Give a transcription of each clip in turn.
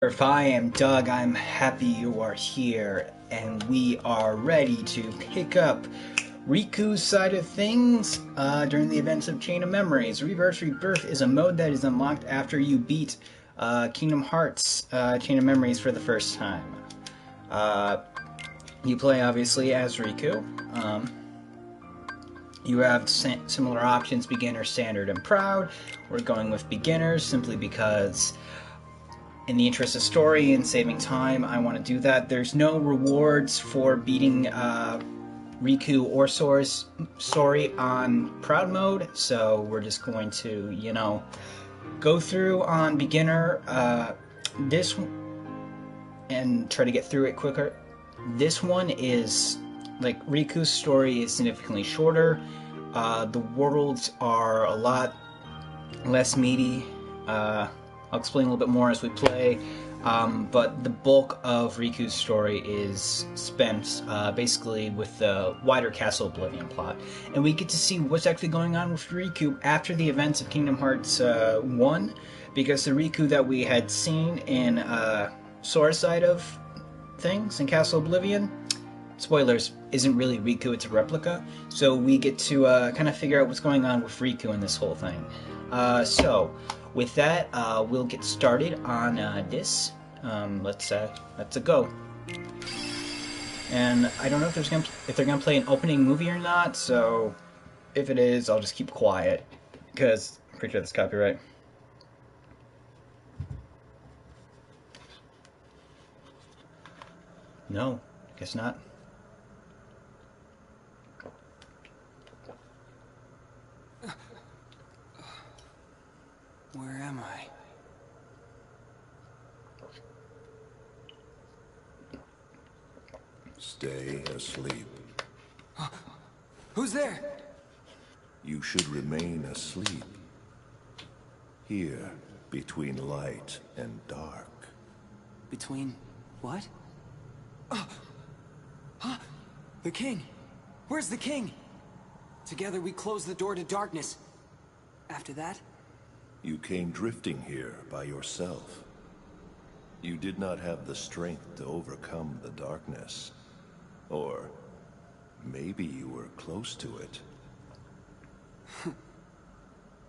If I am Doug, I'm happy you are here, and we are ready to pick up Riku's side of things during the events of Chain of Memories. Rebirth is a mode that is unlocked after you beat Kingdom Hearts Chain of Memories for the first time. You play, obviously, as Riku. You have similar options, beginner, standard, and proud. We're going with beginners simply because in the interest of story and saving time, I want to do that. There's no rewards for beating Riku or Sori on Proud mode, so we're just going to, go through on beginner this and try to get through it quicker. This one is, like, Riku's story is significantly shorter. The worlds are a lot less meaty. I'll explain a little bit more as we play, but the bulk of Riku's story is spent basically with the wider Castle Oblivion plot, and we get to see what's actually going on with Riku after the events of Kingdom Hearts 1, because the Riku that we had seen in Sora's side of things in Castle Oblivion, spoilers, isn't really Riku, it's a replica, so we get to kind of figure out what's going on with Riku in this whole thing. So, with that, we'll get started on this. Let's go. And I don't know if they're gonna play an opening movie or not. So, if it is, I'll just keep quiet because I'm pretty sure that's copyright. No, guess not. Where am I? Stay asleep. Who's there? You should remain asleep. Here, between light and dark. Between what? The king! Where's the king? Together we close the door to darkness. After that? You came drifting here by yourself. You did not have the strength to overcome the darkness. Or maybe you were close to it.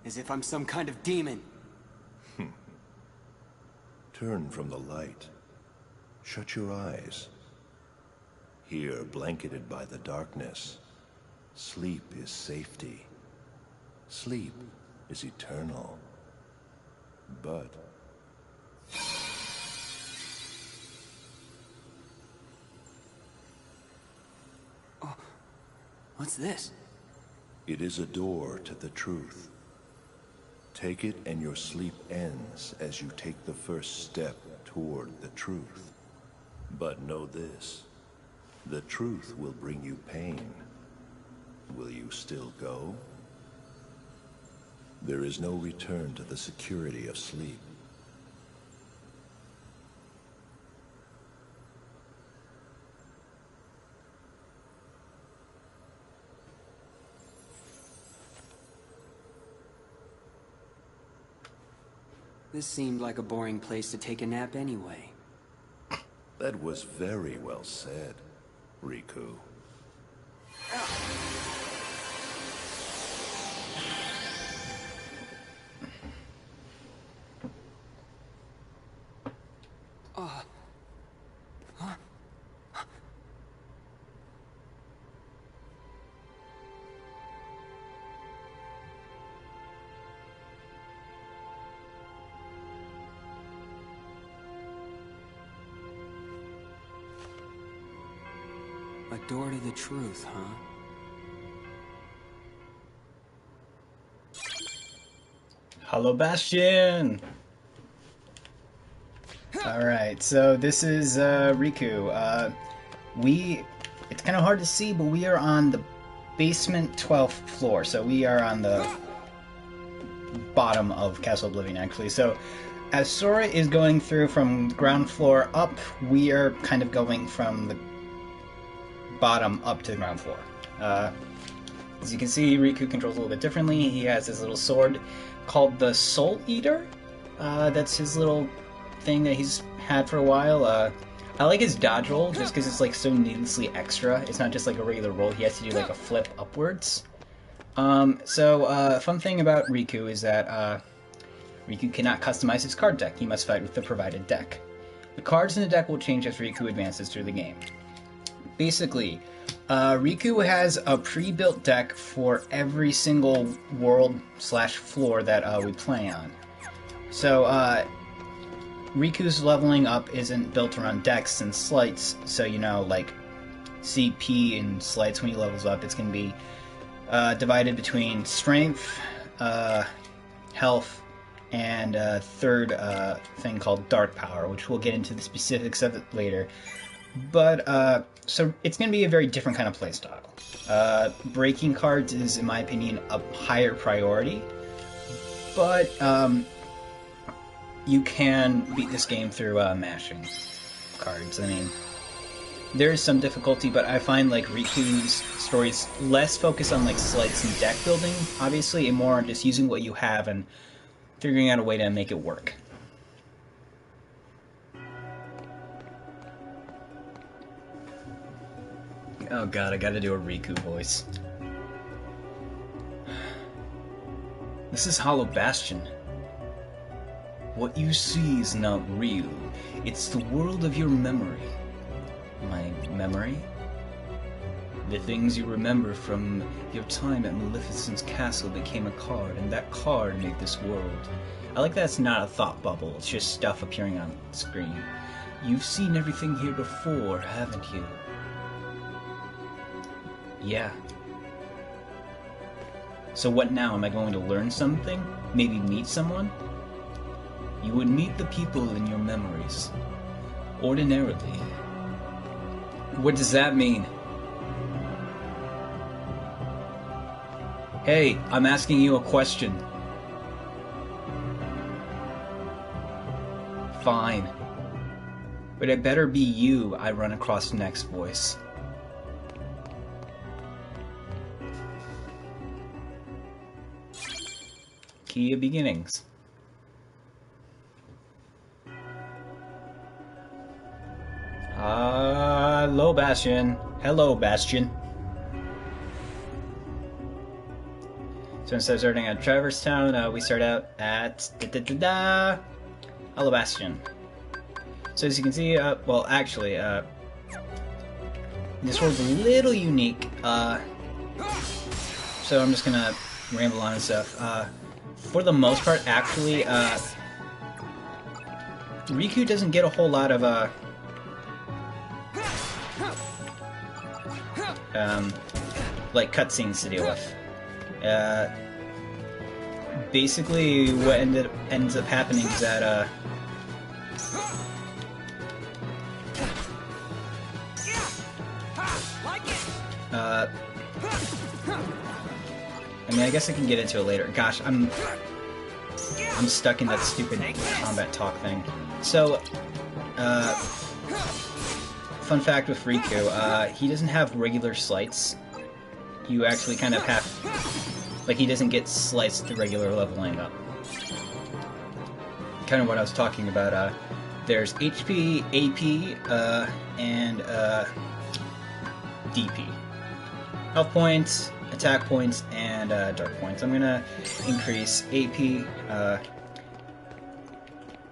As if I'm some kind of demon. Turn from the light. Shut your eyes. Here, blanketed by the darkness, sleep is safety. Sleep is eternal. But oh, what's this? it is a door to the truth. Take it and your sleep ends as you take the first step toward the truth. But know this, the truth will bring you pain. Will you still go? There is no return to the security of sleep. This seemed like a boring place to take a nap anyway. That was very well said, Riku. A door to the truth, huh? Hello, Bastion! Alright, so this is Riku. It's kind of hard to see, but we are on the basement 12th floor, so we are on the bottom of Castle Oblivion, actually. So, as Sora is going through from ground floor up, we are kind of going from the bottom up to the ground floor. As you can see, Riku controls a little bit differently. He has his little sword called the Soul Eater. That's his little thing that he's had for a while. I like his dodge roll just because it's like so needlessly extra. It's not just like a regular roll. He has to do like a flip upwards. Fun thing about Riku is that Riku cannot customize his card deck. He must fight with the provided deck. The cards in the deck will change as Riku advances through the game. Basically, Riku has a pre-built deck for every single world/floor that we play on. So, Riku's leveling up isn't built around dex and slights, so you know, like CP and slights when he levels up, it's going to be divided between strength, health, and a third thing called dark power, which we'll get into the specifics of it later. But, so it's going to be a very different kind of playstyle. Breaking cards is, in my opinion, a higher priority, but you can beat this game through mashing cards. I mean, there is some difficulty, but I find like Riku's stories less focused on like slights and deck building, obviously, and more on just using what you have and figuring out a way to make it work. Oh god, I gotta do a Riku voice. This is Hollow Bastion. What you see is not real. It's the world of your memory. My memory? The things you remember from your time at Maleficent's castle became a card, and that card made this world. I like that it's not a thought bubble, it's just stuff appearing on the screen. You've seen everything here before, haven't you? Yeah. So what now? Am I going to learn something? Maybe meet someone? You would meet the people in your memories. Ordinarily. What does that mean? Hey, I'm asking you a question. Fine. But it better be you I run across next, voice. Key of Beginnings. Hello, Bastion. Hello, Bastion. So instead of starting at Traverse Town, we start out at Hello, Bastion. So as you can see, well, actually, this world's a little unique. So I'm just gonna ramble on and stuff. For the most part, actually, Riku doesn't get a whole lot of like cutscenes to deal with. Basically, what ends up happening is that I mean, I guess I can get into it later. Gosh, I'm stuck in that stupid combat talk thing. So, fun fact with Riku, he doesn't have regular slights. You actually kind of have... Like, he doesn't get sliced through regular leveling up. Kind of what I was talking about. There's HP, AP, and DP. Health points, attack points, and dark points. I'm gonna increase AP.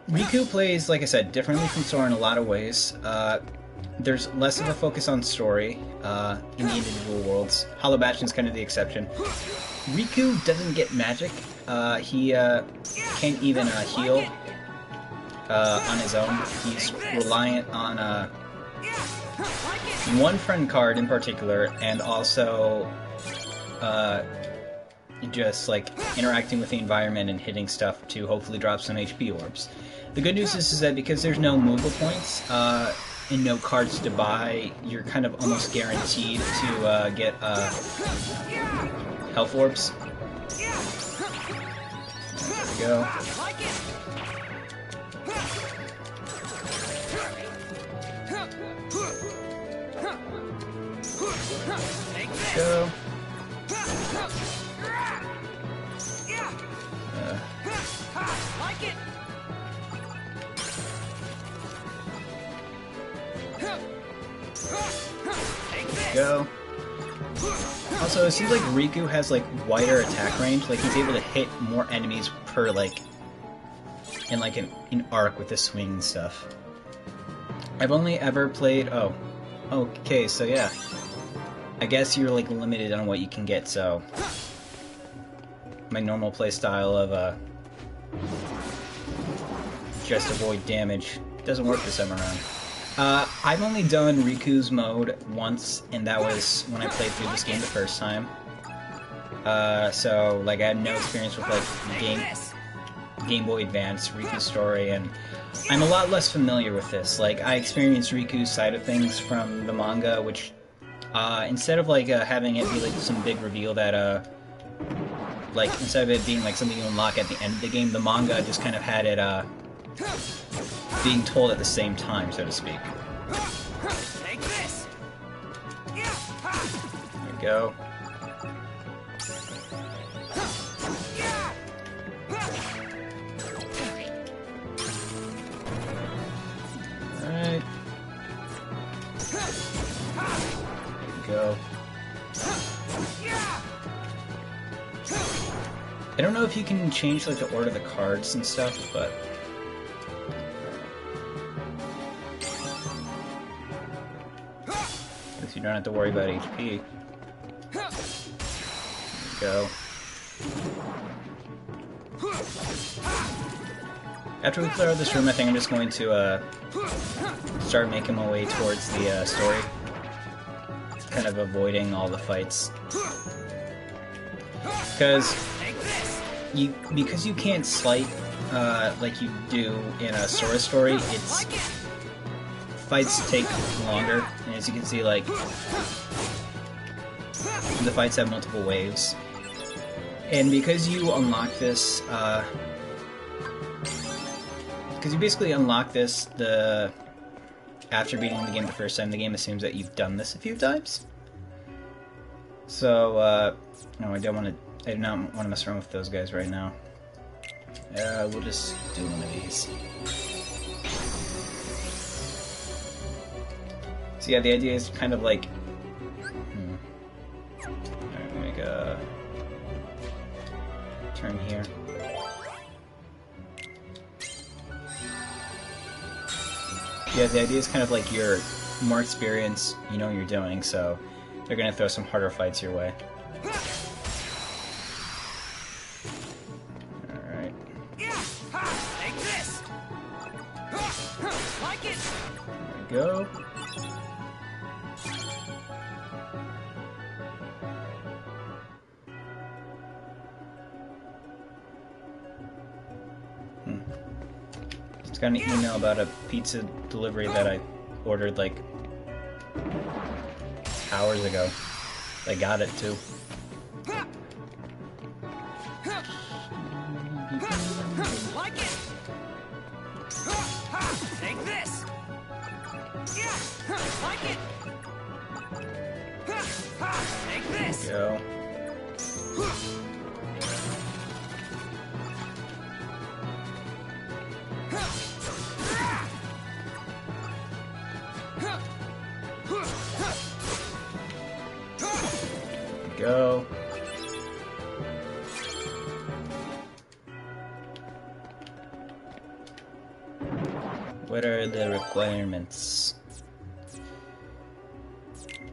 Riku plays, like I said, differently from Sora in a lot of ways. There's less of a focus on story in the individual worlds. Hollow Bastion's kind of the exception. Riku doesn't get magic. He can't even heal on his own. He's reliant on one friend card in particular, and also just like interacting with the environment and hitting stuff to hopefully drop some HP orbs. The good news is that because there's no movable points and no cards to buy, you're kind of almost guaranteed to get health orbs. There we go. Go. go. Also, it seems like Riku has like wider attack range. Like he's able to hit more enemies per like in like an arc with the swing and stuff. I've only ever played. Oh, okay. So yeah, I guess you're like limited on what you can get. So my normal play style of just avoid damage doesn't work this time around. I've only done Riku's mode once, and that was when I played through this game the first time. So, like, I had no experience with, like, Game Boy Advance, Riku's story, and I'm a lot less familiar with this. Like, I experienced Riku's side of things from the manga, which, instead of, like, having it be, like, some big reveal that, like, instead of it being, like, something you unlock at the end of the game, the manga just kind of had it, being told at the same time, so to speak. Take this. There we go. Alright. There we go. I don't know if you can change like the order of the cards and stuff, but you don't have to worry about HP. There we go. After we clear out this room, I think I'm just going to start making my way towards the story. Kind of avoiding all the fights. Because you can't slight like you do in a Sora story, fights take longer, and as you can see, like, the fights have multiple waves. And because you unlock this, because you basically unlock this after beating the game the first time, the game assumes that you've done this a few times. So, no, I do not want to mess around with those guys right now. We'll just do one of these. So yeah, the idea is kind of like... Alright, make a turn here. Yeah, the idea is kind of like you're more experienced, you know what you're doing, so they're gonna throw some harder fights your way. Alright. Take this. Like it. There we go. Just got an email about a pizza delivery that I ordered like hours ago. I got it too. Like it. Take this. Like it. Take this. Go. Go. What are the requirements?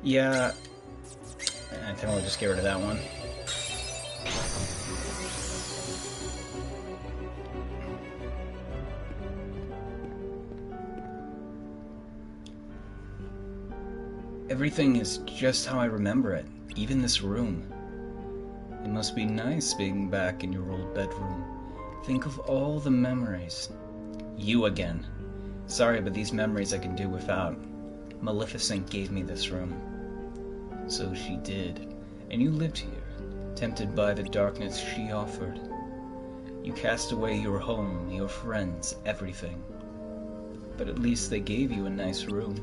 Yeah, I think we'll just get rid of that one. Everything is just how I remember it, even this room. It must be nice being back in your old bedroom. Think of all the memories. You again. Sorry, but these memories I can do without. Maleficent gave me this room. So she did. And you lived here, tempted by the darkness she offered. You cast away your home, your friends, everything. But at least they gave you a nice room.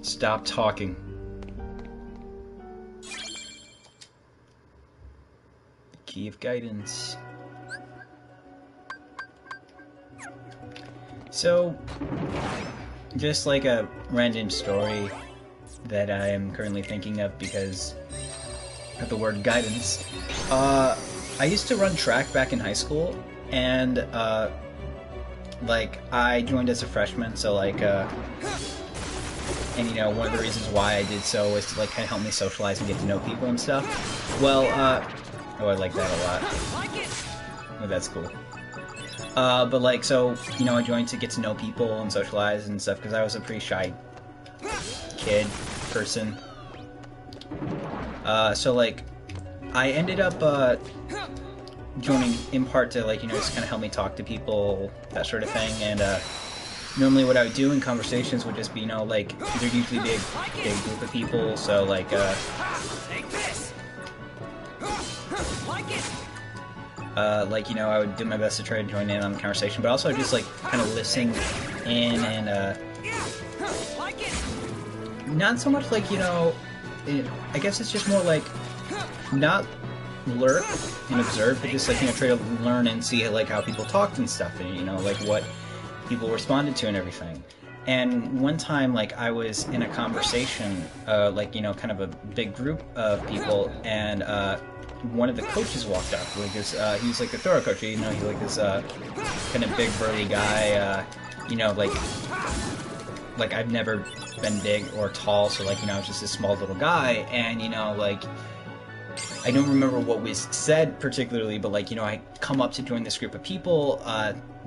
Stop talking. The key of guidance. So, just like a random story, that I am currently thinking of because of the word guidance. I used to run track back in high school, and like I joined as a freshman, so like and you know, one of the reasons why I did so was to like kind of help me socialize and get to know people and stuff. Well, oh, I like that a lot. Oh, that's cool. But like, so, you know, I joined to get to know people and socialize and stuff because I was a pretty shy kid, person. So like, I ended up, joining in part to like, you know, just kind of help me talk to people, that sort of thing, and, normally what I would do in conversations would just be, you know, like, they're usually big group of people, so like, like, you know, I would do my best to try to join in on the conversation, but also just, like, kind of listen in and, not so much, like, you know, I guess it's just more, like, not lurk and observe, but just, like, you know, try to learn and see, like, how people talked and stuff, and, you know, like, what people responded to and everything. And one time, like, I was in a conversation, like, you know, kind of a big group of people, and, one of the coaches walked up, like this, he was like the throw coach, you know, he's like this, kind of big burly guy, you know, like I've never been big or tall, so like, you know, I was just a small little guy, and, you know, like, I don't remember what was said particularly, but like, you know, I come up to join this group of people,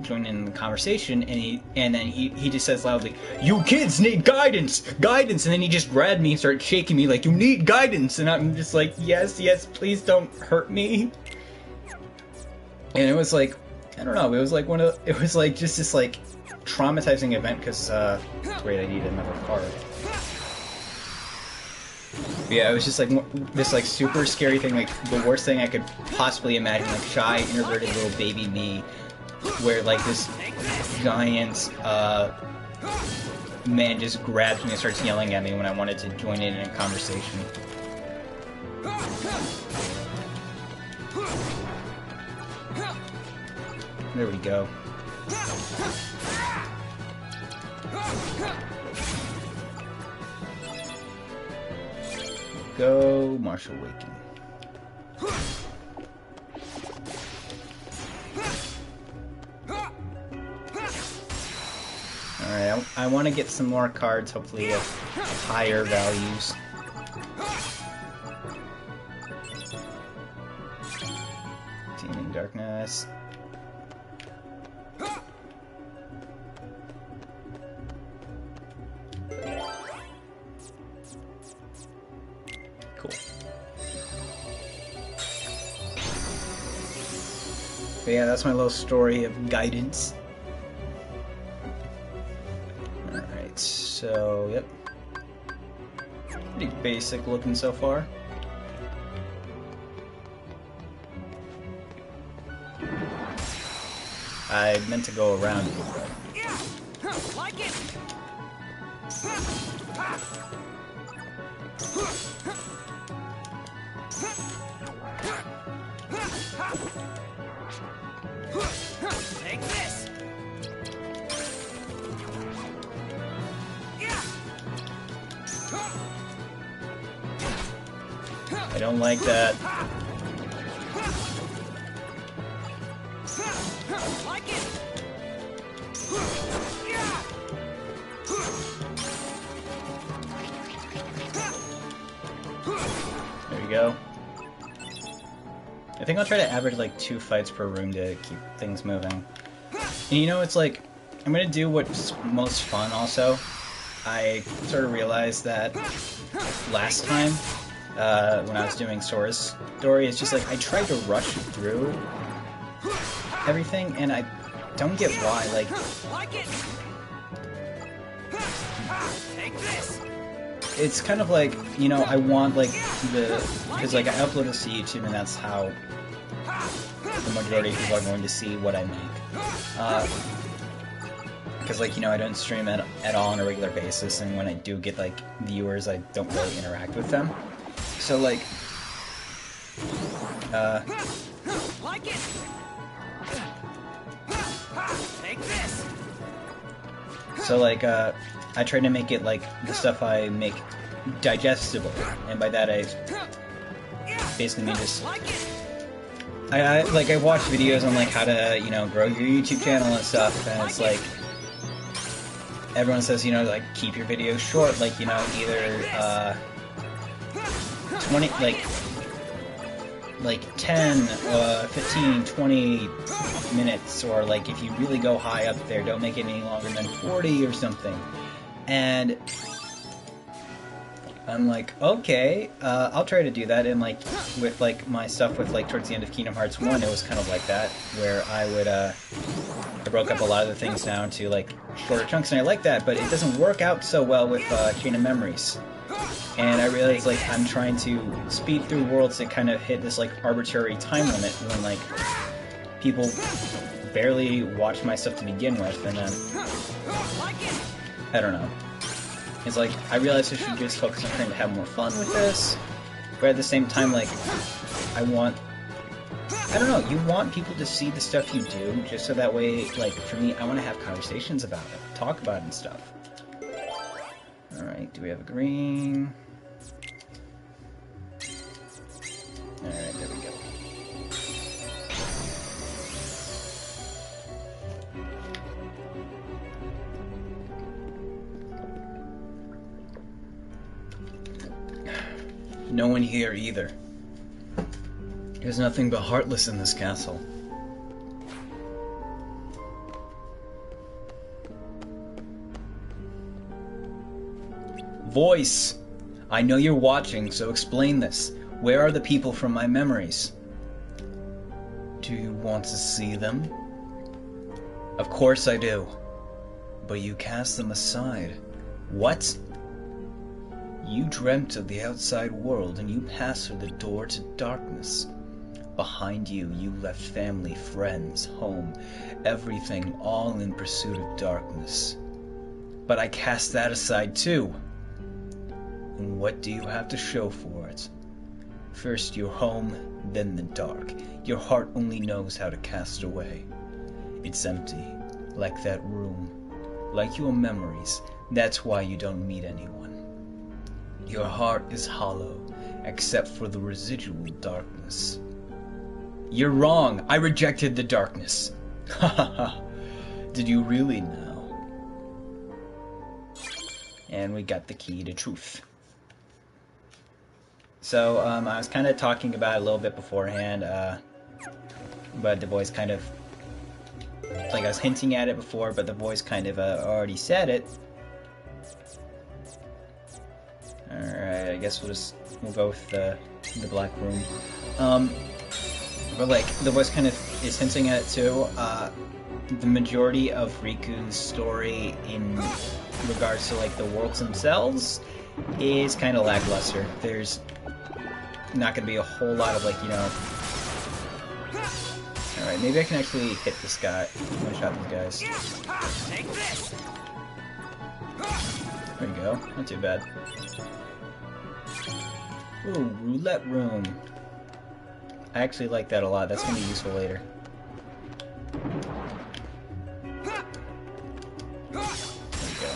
join in the conversation, and then he just says loudly, "You kids need guidance! Guidance!" And then he just grabbed me and started shaking me like, "You need guidance!" And I'm just like, yes, please don't hurt me. And it was like, I don't know, it was like it was like just this like traumatizing event, because, wait, I need another card. Yeah, it was just like this like super scary thing, like the worst thing I could possibly imagine, like shy, introverted little baby me, where like this giant man just grabs me and starts yelling at me when I wanted to join in a conversation. There we go. Go, Marshall Waking. Alright, I want to get some more cards, hopefully of higher values. Teeming Darkness. Cool. But yeah, that's my little story of guidance. Alright, so, yep. Pretty basic looking so far. I meant to go around it, but... Like it. Take this. I don't like that. Like it. There you go. I think I'll try to average like 2 fights per room to keep things moving. And you know, it's like, I'm gonna do what's most fun also. I sort of realized that last time, when I was doing Sora's story, it's just like, I tried to rush through everything, and I don't get why, like... Take this. It's kind of like, you know, I want, like, because, like, I upload this to YouTube, and that's how the majority of people are going to see what I make. Because, like, you know, I don't stream at all on a regular basis, and when I do get, like, viewers, I don't really interact with them. So, like, Like it. Take this. so, like, I try to make it, like, the stuff I make digestible, and by that I basically mean just I watch videos on like how to, you know, grow your YouTube channel and stuff, and it's like everyone says, you know, like keep your videos short, like, you know, either 20 like 10, 15, 20 minutes, or like if you really go high up there, don't make it any longer than 40 or something. And I'm like, okay, I'll try to do that. And like with like my stuff with like towards the end of Kingdom Hearts 1, it was kind of like that, where I would I broke up a lot of the things down to like shorter chunks, and I like that, but it doesn't work out so well with Chain of Memories. And I realized like I'm trying to speed through worlds that kind of hit this like arbitrary time limit when like people barely watch my stuff to begin with, and then I don't know. It's like I realized I should just focus on trying to have more fun with this, but at the same time, like I don't know, you want people to see the stuff you do, just so that way, like for me, I want to have conversations about it, talk about it and stuff. Alright, do we have a green? Alright, there we go. No one here either. There's nothing but Heartless in this castle. Voice! I know you're watching, so explain this. Where are the people from my memories? Do you want to see them? Of course I do. But you cast them aside. What? You dreamt of the outside world, and you passed through the door to darkness. Behind you, you left family, friends, home, everything, all in pursuit of darkness. But I cast that aside too. And what do you have to show for it? First your home, then the dark. Your heart only knows how to cast away. It's empty, like that room, like your memories. That's why you don't meet anyone. Your heart is hollow, except for the residual darkness. You're wrong! I rejected the darkness! Ha ha ha! Did you really now? And we got the key to truth. So, I was kind of talking about it a little bit beforehand, but the voice kind of... like I was hinting at it before, but the voice kind of already said it. Alright, I guess we'll go with the black room. But like, the voice kind of is hinting at it too. The majority of Riku's story in regards to like the worlds themselves is kind of lackluster. There's not going to be a whole lot of like, you know... Alright, maybe I can actually hit this guy. One-shot these guys. There you go. Not too bad. Ooh, roulette room. I actually like that a lot. That's going to be useful later. There we go.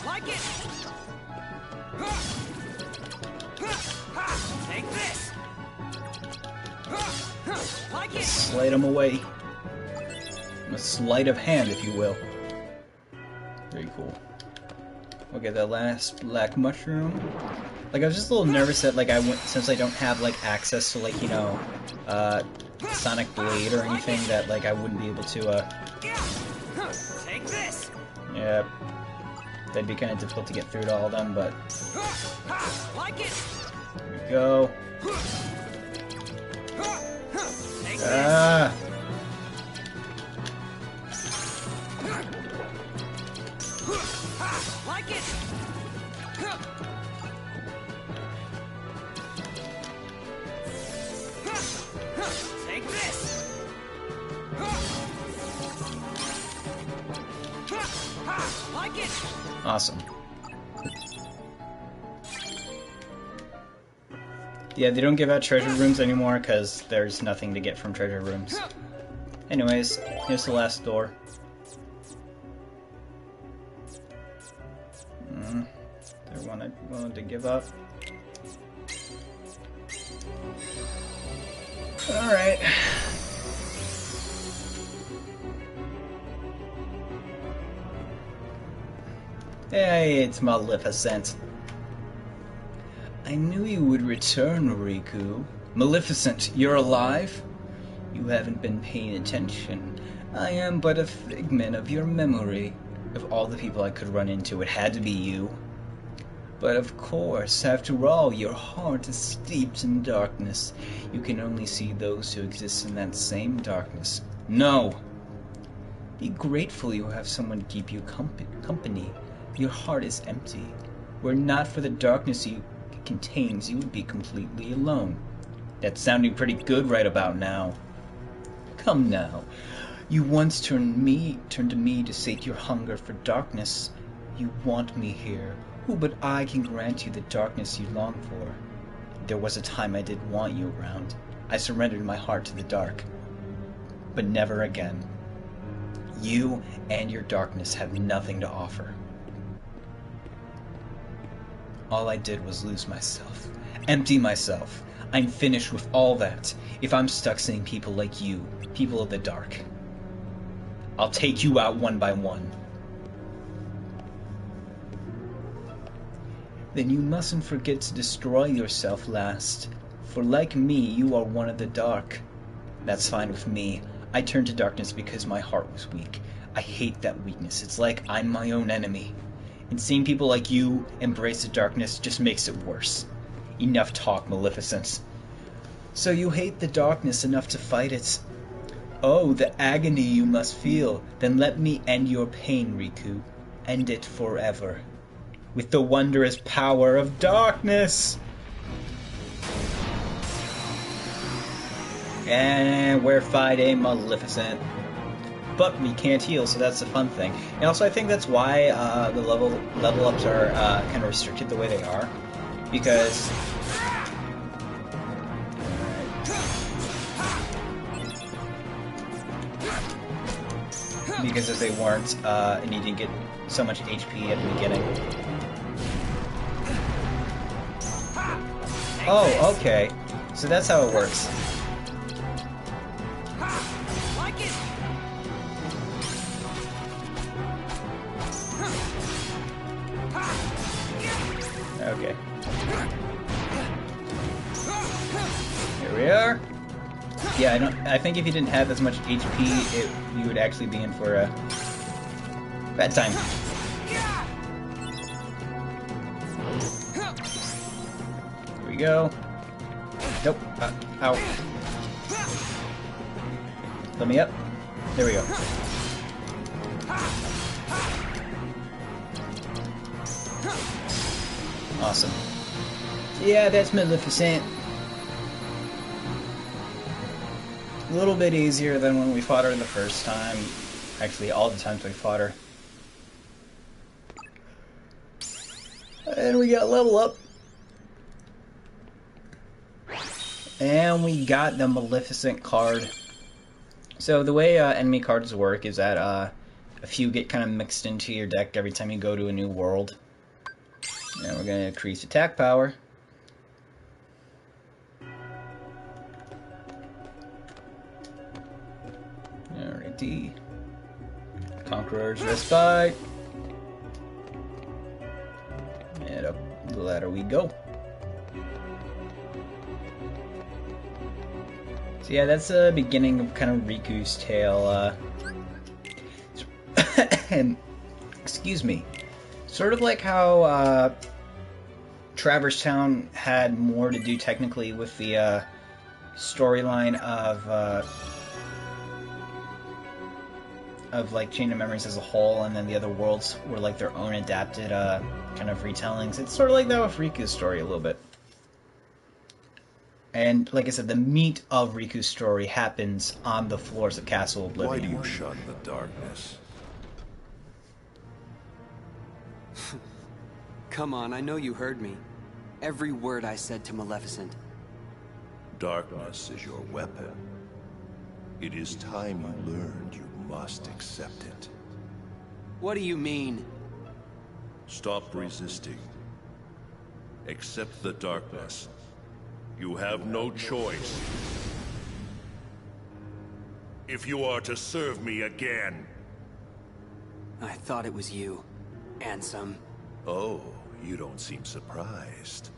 Like it. Take this. Like it. Slide him away. A sleight of hand, if you will. Very cool. We'll get that last black mushroom. Like, I was just a little nervous that, like, since I don't have, like, access to, like, you know, Sonic Blade or anything, that, like, I wouldn't be able to, Take this. yeah, that'd be kind of difficult to get through to all of them, but... Like it. There we go. Take this. Ah! Like it. Take this. Like it. Awesome. Yeah, they don't give out treasure rooms anymore because there's nothing to get from treasure rooms. Anyways, here's the last door. willing to give up. Alright. Hey, it's Maleficent. I knew you would return, Riku. Maleficent, you're alive? You haven't been paying attention. I am but a figment of your memory. Of all the people I could run into, it had to be you. But of course, after all, your heart is steeped in darkness. You can only see those who exist in that same darkness. No! Be grateful you have someone to keep you company. Your heart is empty. Were it not for the darkness it contains, you would be completely alone. That's sounding pretty good right about now. Come now. You once turned to me to sate your hunger for darkness. You want me here. Who but I can grant you the darkness you long for? There was a time I did want you around. I surrendered my heart to the dark. But never again. You and your darkness have nothing to offer. All I did was lose myself. Empty myself. I'm finished with all that. If I'm stuck seeing people like you, people of the dark, I'll take you out one by one. Then you mustn't forget to destroy yourself last. For like me, you are one of the dark. That's fine with me. I turned to darkness because my heart was weak. I hate that weakness. It's like I'm my own enemy. And seeing people like you embrace the darkness just makes it worse. Enough talk, Maleficent. So you hate the darkness enough to fight it. Oh, the agony you must feel. Then let me end your pain, Riku. End it forever. With the wondrous power of darkness! And we're fighting Maleficent. But we can't heal, so that's the fun thing. And also I think that's why the level ups are kind of restricted the way they are. Because... Because if they weren't, and you didn't get so much HP at the beginning. Oh, okay. So that's how it works. Okay. Here we are. Yeah, I think if you didn't have as much HP, you would actually be in for a bad time. Here we go. Nope. Ow. Let me up. There we go. Awesome. Yeah, that's Maleficent. A little bit easier than when we fought her the first time. Actually, all the times we fought her. And we got level up. And we got the Maleficent card. So the way enemy cards work is that a few get kind of mixed into your deck every time you go to a new world. And we're going to increase attack power. Alrighty. Conqueror's Respite. And up the ladder we go. So yeah, that's the beginning of kind of Riku's tale. Excuse me. Sort of like how Traverse Town had more to do technically with the storyline of like Chain of Memories as a whole, and then the other worlds were like their own adapted kind of retellings. It's sort of like that with Riku's story a little bit. And like I said, the meat of Riku's story happens on the floors of Castle Oblivion. Why do you shun the darkness? Come on, I know you heard me. Every word I said to Maleficent. Darkness is your weapon. It is time you learned you must accept it. What do you mean? Stop resisting. Accept the darkness. You have no choice. If you are to serve me again. I thought it was you. Ansem. Oh, you don't seem surprised.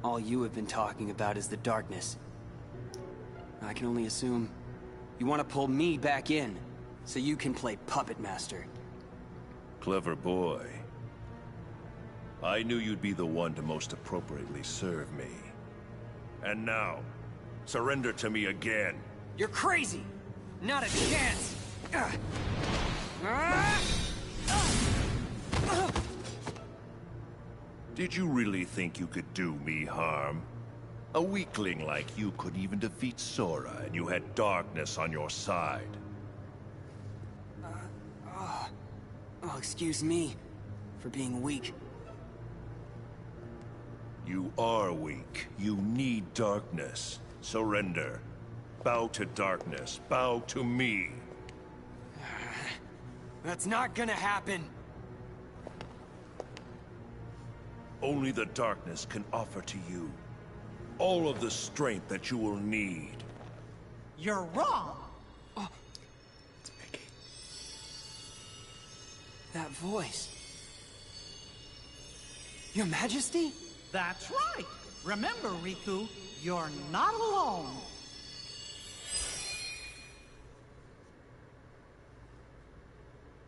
All you have been talking about is the darkness. I can only assume you want to pull me back in, so you can play puppet master. Clever boy. I knew you'd be the one to most appropriately serve me. And now, surrender to me again. You're crazy! Not a chance! Did you really think you could do me harm? A weakling like you couldn't even defeat Sora, and you had darkness on your side. Oh, excuse me for being weak. You are weak. You need darkness. Surrender. Bow to darkness. Bow to me. That's not gonna happen. Only the darkness can offer to you all of the strength that you will need. You're wrong. It's Mickey. That voice. Your Majesty? That's right. Remember, Riku, you're not alone.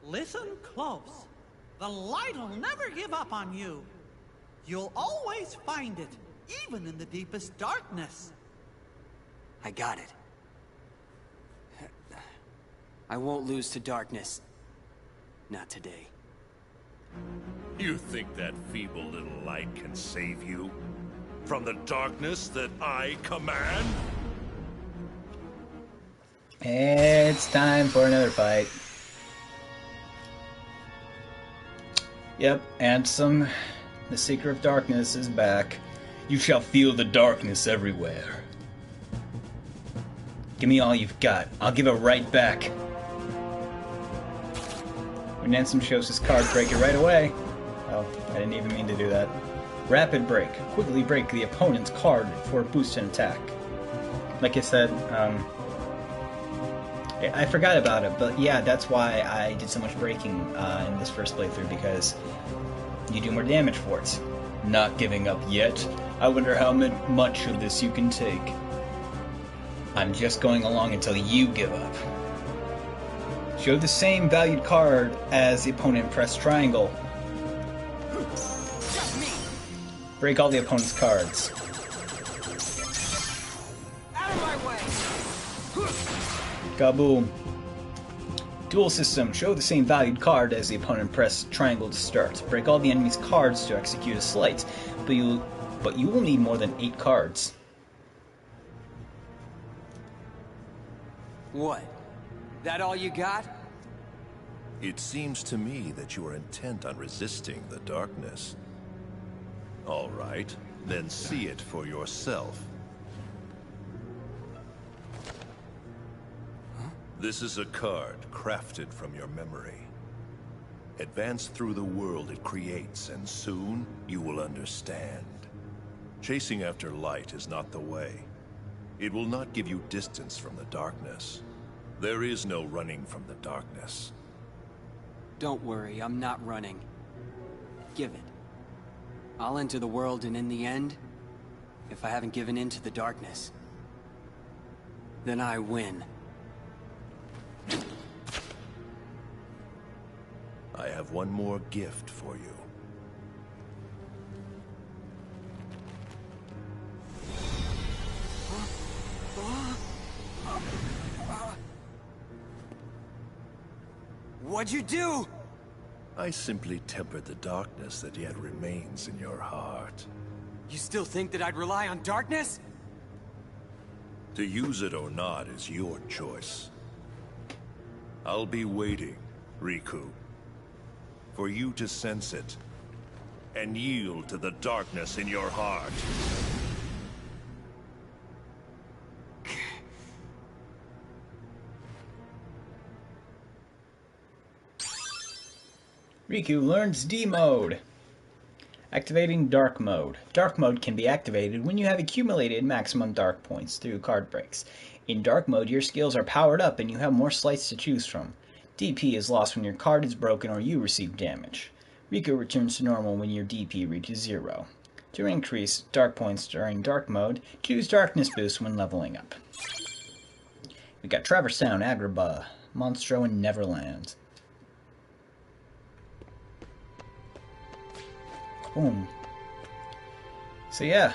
Listen close. The light'll never give up on you. You'll always find it, even in the deepest darkness. I got it. I won't lose to darkness. Not today. You think that feeble little light can save you? From the darkness that I command? It's time for another fight. Yep, Ansem, the Seeker of Darkness is back. You shall feel the darkness everywhere. Give me all you've got. I'll give it right back. When Ansem shows his card, break it right away. Oh, I didn't even mean to do that. Rapid break. Quickly break the opponent's card for a boost and attack. Like I said, I forgot about it, but yeah, that's why I did so much breaking in this first playthrough, because you do more damage for it. Not giving up yet. I wonder how much of this you can take. I'm just going along until you give up. Show the same valued card as the opponent, press triangle. Just me! Break all the opponent's cards. Out of my way! Kaboom. Duel system. Show the same valued card as the opponent, press triangle to start. Break all the enemy's cards to execute a sleight, but you will need more than 8 cards. What? That all you got? It seems to me that you are intent on resisting the darkness. All right, then see it for yourself. This is a card crafted from your memory. Advance through the world it creates, and soon you will understand. Chasing after light is not the way. It will not give you distance from the darkness. There is no running from the darkness. Don't worry, I'm not running. Give it. I'll enter the world, and in the end, if I haven't given in to the darkness, then I win. I have one more gift for you. What'd you do? I simply tempered the darkness that yet remains in your heart. You still think that I'd rely on darkness? To use it or not is your choice. I'll be waiting, Riku, for you to sense it and yield to the darkness in your heart. Riku learns D mode. Activating Dark Mode. Dark Mode can be activated when you have accumulated maximum dark points through card breaks. In Dark Mode, your skills are powered up and you have more slices to choose from. DP is lost when your card is broken or you receive damage. Riku returns to normal when your DP reaches 0. To increase dark points during Dark Mode, choose Darkness Boost when leveling up. We got Traverse Town, Agrabah, Monstro, and Neverland. Boom. So yeah,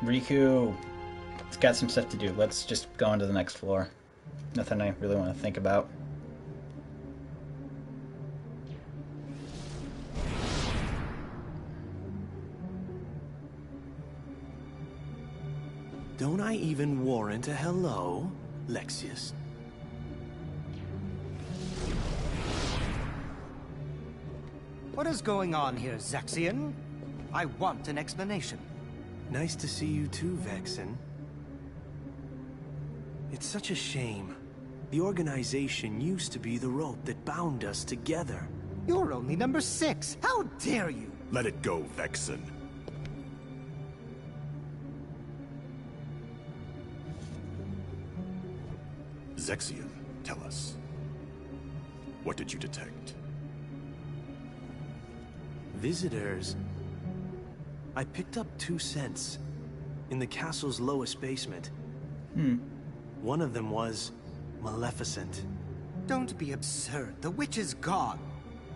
Riku, it's got some stuff to do. Let's just go on to the next floor. Nothing I really want to think about. Don't I even warrant a hello, Lexius? What is going on here, Zexion? I want an explanation. Nice to see you too, Vexen. It's such a shame. The organization used to be the rope that bound us together. You're only number 6. How dare you? Let it go, Vexen. Zexion, tell us. What did you detect? Visitors. I picked up 2 scents in the castle's lowest basement. One of them was Maleficent. Don't be absurd. The witch is gone.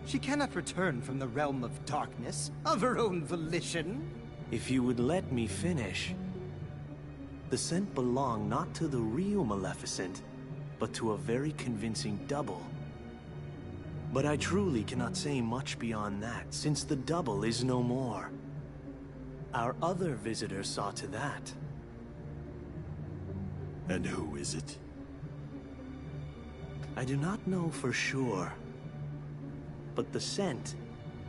She cannot return from the realm of darkness of her own volition. If you would let me finish. The scent belonged not to the real Maleficent, but to a very convincing double. But I truly cannot say much beyond that, since the double is no more. Our other visitor saw to that. And who is it? I do not know for sure, but the scent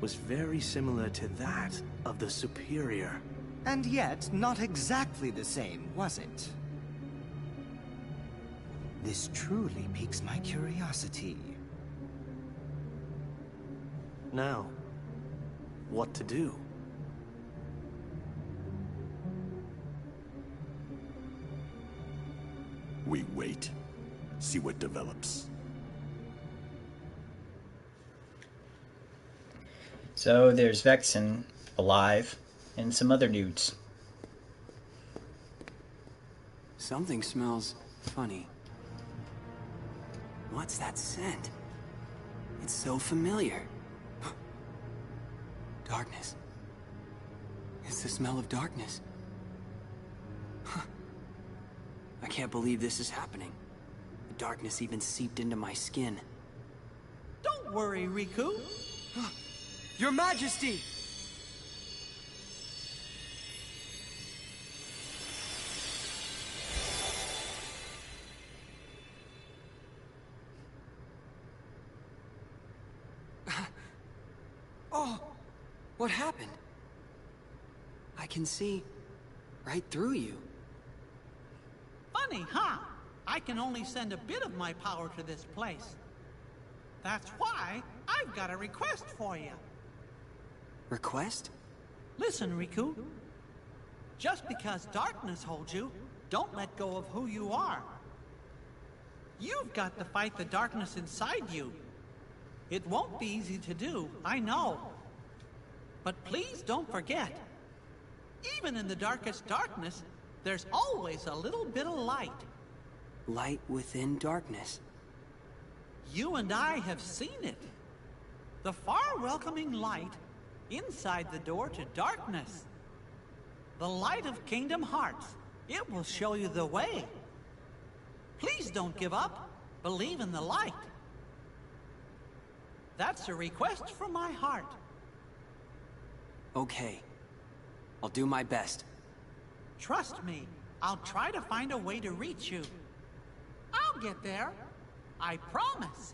was very similar to that of the Superior. And yet, not exactly the same, was it? This truly piques my curiosity. Now, what to do? We wait. See what develops. So there's Vexen alive and some other dudes. Something smells funny. What's that scent? It's so familiar. Darkness. It's the smell of darkness. I can't believe this is happening. The darkness even seeped into my skin. Don't worry, Riku. Your Majesty! Oh! What happened? I can see right through you. Funny, huh? I can only send a bit of my power to this place. That's why I've got a request for you. Request? Listen, Riku. Just because darkness holds you, don't let go of who you are. You've got to fight the darkness inside you. It won't be easy to do, I know. But please don't forget, even in the darkest darkness, there's always a little bit of light. Light within darkness. You and I have seen it. The far welcoming light inside the door to darkness. The light of Kingdom Hearts. It will show you the way. Please don't give up. Believe in the light. That's a request from my heart. Okay. I'll do my best. Trust me, I'll try to find a way to reach you. I'll get there. I promise.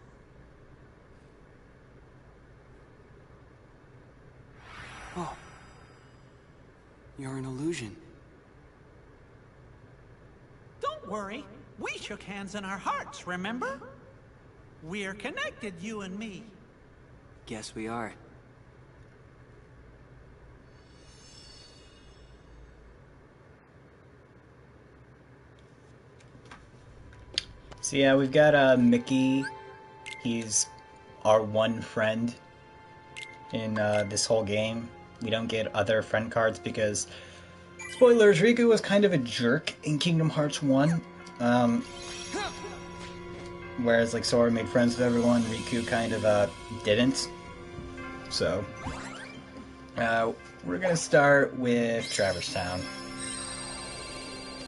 Oh. You're an illusion. Don't worry. We shook hands in our hearts, remember? We're connected, you and me. Guess we are. So yeah, we've got Mickey. He's our one friend in this whole game. We don't get other friend cards because, spoilers, Riku was kind of a jerk in Kingdom Hearts 1. Whereas like Sora made friends with everyone, Riku kind of didn't. So we're gonna start with Traverse Town.